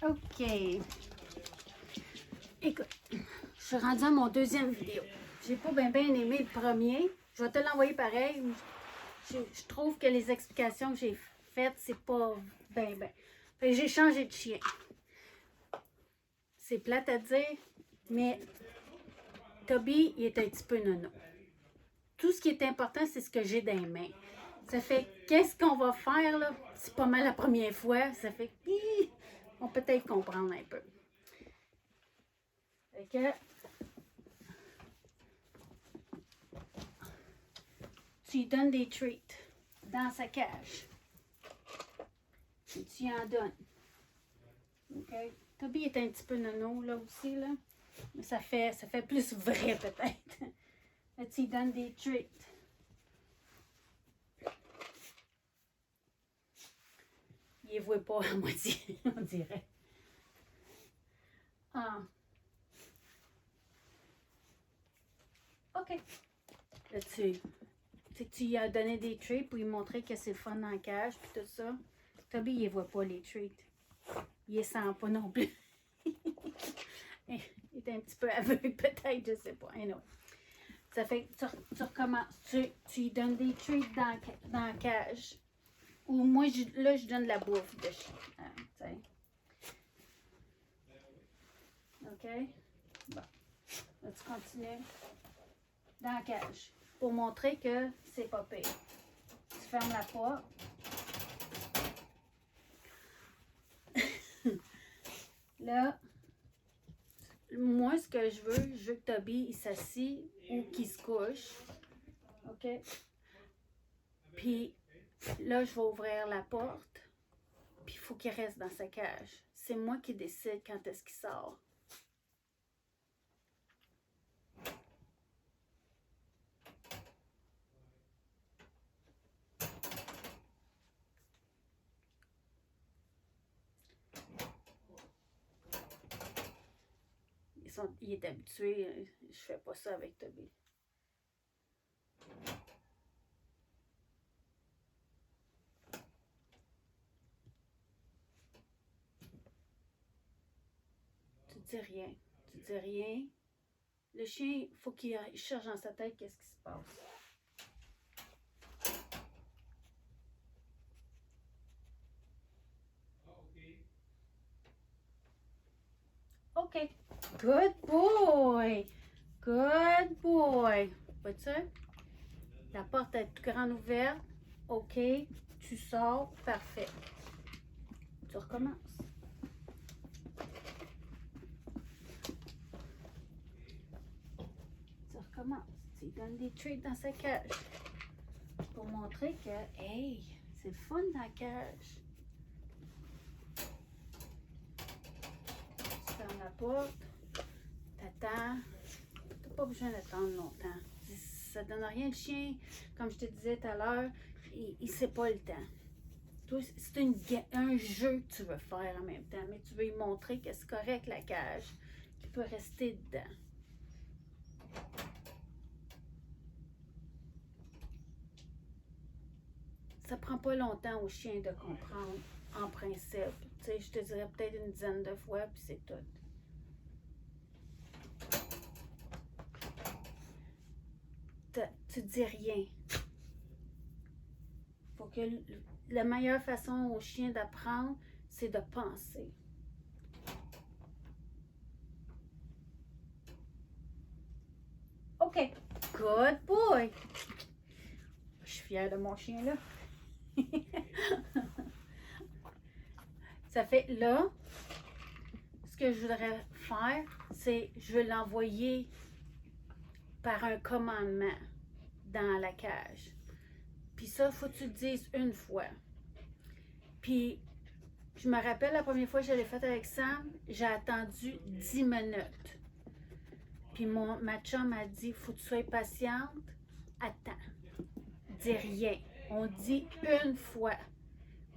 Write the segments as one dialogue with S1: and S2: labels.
S1: OK. Écoute, je suis rendue à mon deuxième vidéo. J'ai pas bien aimé le premier. Je vais te l'envoyer pareil. Je trouve que les explications que j'ai faites, c'est pas bien. Fait que j'ai changé de chien. C'est plate à dire, mais Toby, il est un petit peu nono. Tout ce qui est important, c'est ce que j'ai dans les mains. Ça fait, qu'est-ce qu'on va faire, là? C'est pas mal la première fois. Ça fait, on peut peut-être comprendre un peu. Fait que, tu lui donnes des treats dans sa cage. Et tu y en donnes. OK? Toby est un petit peu nono, là aussi, là. Mais ça fait plus vrai, peut-être. Là, tu lui donnes des treats. Il ne voit pas à moitié, on dirait. Ah. OK. Là, tu lui as donné des treats pour lui montrer que c'est le fun dans la cage, puis tout ça. Toby, il ne voit pas les treats. Il les sent pas non plus. Il est un petit peu aveugle, peut-être, je sais pas. Anyway. Ça fait que tu recommences. Tu lui donnes des treats dans la cage. Ou moi, là, je donne de la bouffe de chien. OK? Bon. Là, tu continues dans la cage. Pour montrer que c'est pas pire. Tu fermes la porte. Là, moi, ce que je veux que Toby, il s'assied ou qu'il se couche. OK? Puis là, je vais ouvrir la porte. Puis il faut qu'il reste dans sa cage. C'est moi qui décide quand est-ce qu'il sort. Il est habitué. Je fais pas ça avec Toby. Tu dis rien. Tu dis rien. Le chien, il faut qu'il cherche dans sa tête qu'est-ce qui se passe. OK. Good boy. Good boy. Vois-tu? La porte est toute grande ouverte. OK. Tu sors. Parfait. Tu recommences. Tu recommences. Tu lui donnes des treats dans sa cage. Pour montrer que, hey, c'est le fun dans la cage. Tu fermes la porte. T'attends. T'as pas besoin d'attendre longtemps. Ça donne rien le chien. Comme je te disais tout à l'heure, il sait pas le temps. Toi, c'est un jeu que tu veux faire en même temps, mais tu veux lui montrer que c'est correct la cage, qu'il peut rester dedans. Ça prend pas longtemps au chien de comprendre, en principe. Tu sais, je te dirais peut-être une dizaine de fois, puis c'est tout. Tu dis rien. Faut que la meilleure façon au chien d'apprendre, c'est de penser. OK. Good boy. Je suis fière de mon chien, là. Ça fait là, ce que je voudrais faire, c'est je veux l'envoyer par un commandement dans la cage. Puis ça, il faut que tu le dises une fois. Puis, je me rappelle la première fois que je l'ai fait avec Sam, j'ai attendu 10 minutes. Puis ma chum m'a dit, faut que tu sois patiente, attends, dis rien. On dit une fois,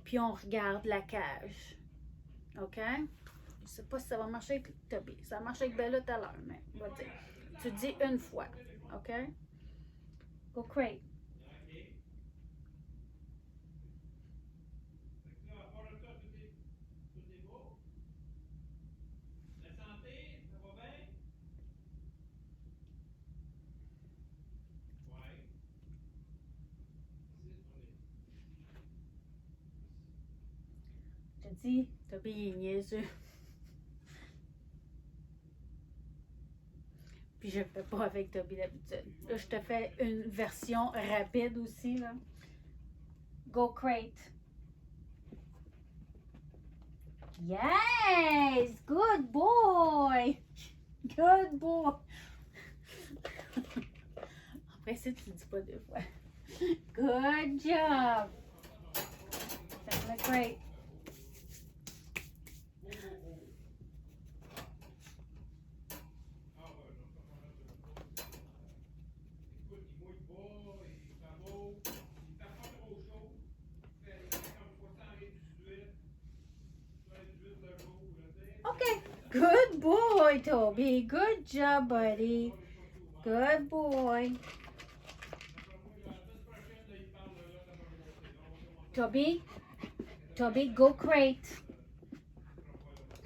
S1: puis on regarde la cage. OK? Je sais pas si ça va marcher avec Toby. Ça a marché avec Bella tout à l'heure, mais on va dire. Tu dis une fois. OK? Go crate. te dis, Toby, il est niaiseux. Puis je le fais pas avec Toby d'habitude. Là, je te fais une version rapide aussi, là. Go crate. Yes! Good boy! Good boy! Après ça, tu le dis pas deux fois. Good job! Ferme le crate. Okay. Good boy, Toby. Good job, buddy. Good boy. Toby, go crate.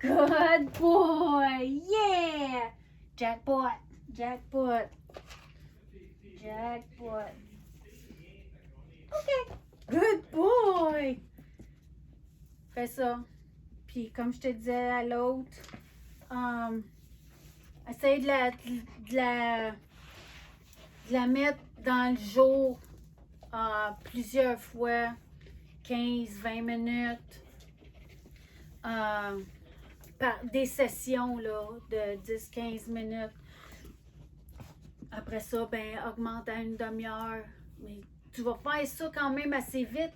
S1: Good boy. Yeah. Jackpot. Jackpot. Jackpot. Okay. Good boy. Fais ça. Puis comme je te disais à l'autre, essaye de la mettre dans le jour plusieurs fois, 15-20 minutes, par des sessions là, de 10-15 minutes. Après ça, ben augmente à une demi-heure. Mais tu vas faire ça quand même assez vite.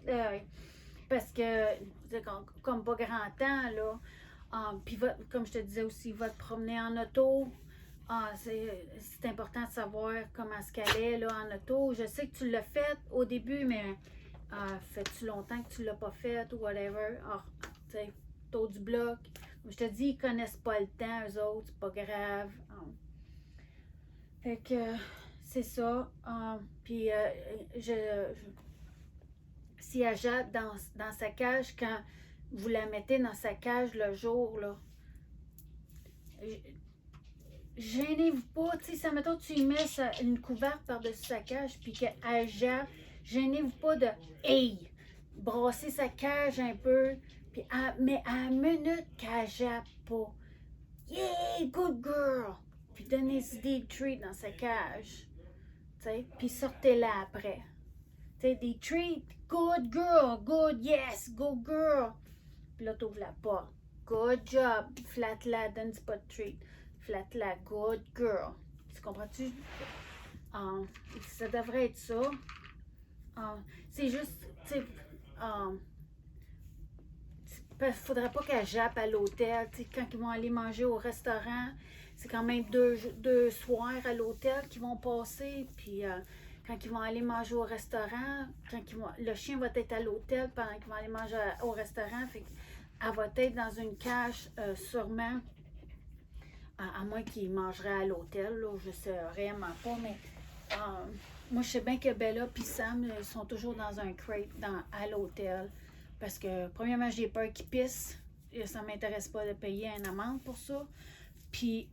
S1: Parce que c'est comme pas grand temps, là. Puis, comme je te disais aussi, va te promener en auto. C'est important de savoir comment ce qu'elle est, là, en auto. Je sais que tu l'as fait au début, mais fait-tu longtemps que tu l'as pas fait ou whatever? Tu sais, taux du bloc. Comme je te dis, ils connaissent pas le temps, eux autres, c'est pas grave. Fait que, c'est ça. Puis, si elle jappe dans sa cage, quand vous la mettez dans sa cage le jour, là, gênez-vous pas, tu sais, ça, mettons, tu y mets une couverte par-dessus sa cage, puis qu'elle jappe, gênez-vous pas de, hey, brasser sa cage un peu, puis mais à la minute qu'elle jappe pas, yeah, good girl, puis donnez-y des treats dans sa cage, tu sais, puis sortez-la après. Des treats, good girl, good, yes, go girl. Puis là, t'ouvres la porte. Good job. Flatte-la, donne pas de treat. Flatte-la, good girl. Tu comprends-tu? Ça devrait être ça. C'est juste, tu sais, faudrait pas qu'elle jappe à l'hôtel. Quand ils vont aller manger au restaurant, c'est quand même deux soirs à l'hôtel qu'ils vont passer. Puis quand ils vont aller manger au restaurant, le chien va être à l'hôtel pendant qu'ils vont aller manger au restaurant. Fait qu'elle va être dans une cage sûrement, à moins qu'ils mangeraient à l'hôtel. Je sais vraiment pas, mais moi je sais bien que Bella et Sam sont toujours dans un crate à l'hôtel. Parce que premièrement, j'ai peur qu'ils pissent. Et ça ne m'intéresse pas de payer une amende pour ça. Puis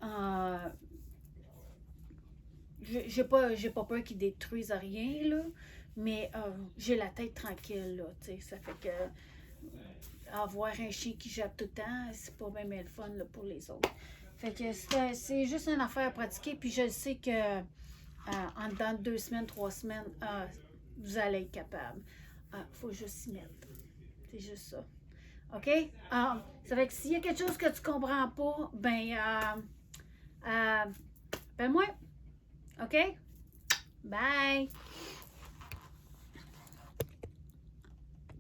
S1: j'ai pas peur qu'ils détruisent rien, là, mais j'ai la tête tranquille, là, tu sais, ça fait que avoir un chien qui jappe tout le temps, c'est pas même le fun là, pour les autres. Fait que c'est juste une affaire à pratiquer, puis je sais que en dedans de 2 semaines, 3 semaines, vous allez être capable. Faut juste s'y mettre. C'est juste ça. OK? Ça fait que s'il y a quelque chose que tu comprends pas, ben, appelle-moi. OK? Bye!